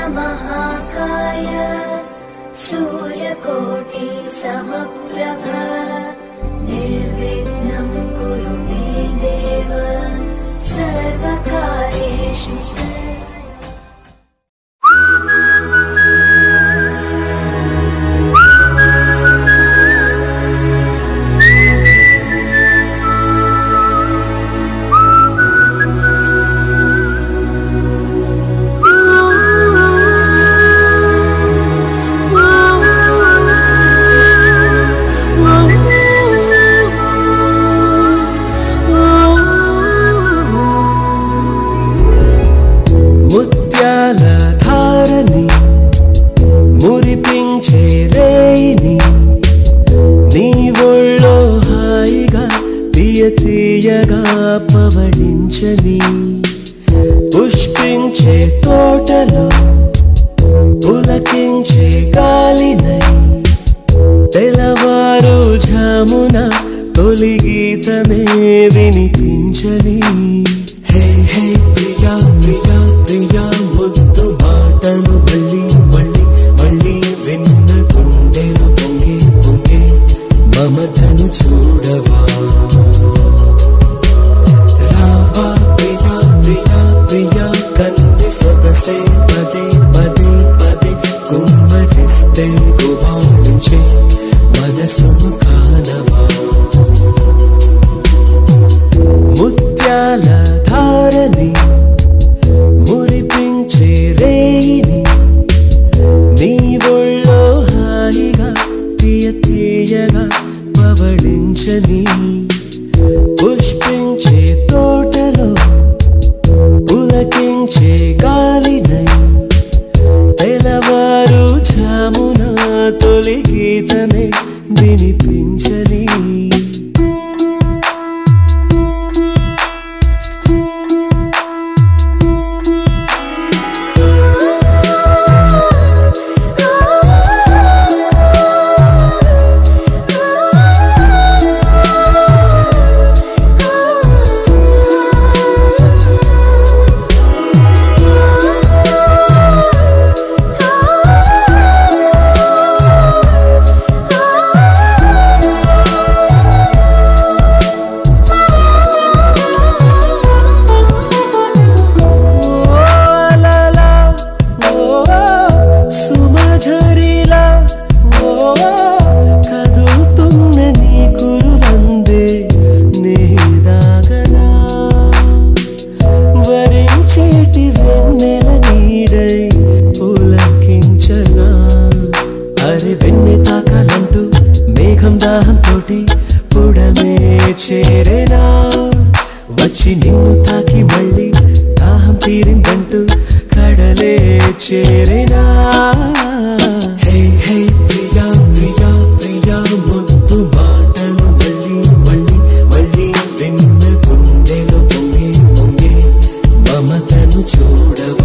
महाकाय सूर्यकोटि समप्रभ निर्विघ्नं कुरु मे देव सर्वकार्येषु పవళించని పుష్పించే తోటలో పులకించే గాలినై తెలవారు ఝామున తొలి గీతమే వినిపించని హే హే ప్రియా ప్రియా ప్రియా ముద్దు మాటను మళ్ళీ మళ్ళీ మళ్ళీ విన్న గుండెలు పొంగే పొంగే మమతను చూడవా సొగసే పదే పదే పదే కుమ్మరిస్తే గుబాళించే మనసును కానవా ముత్యాల ధారని మురిపించే రేయిని నీ ఒళ్ళో హాయిగా తీయ తీయగా పవళించని పుష్పించే తోటలో పులకించే గాలినై తెలవారు ఝామున తొలి గీతమే వినిపించని చేరేనా వచ్చి నిన్ను తాకి మళ్ళీ దాహం తీరిందంటూ కడలే చేరేనా హే హే ప్రియా ప్రియా ప్రియా ముద్దు మాటలు మళ్ళీ మళ్ళీ మళ్ళీ విన్న గుండెలు పొంగే పొంగే మమతను చూడవా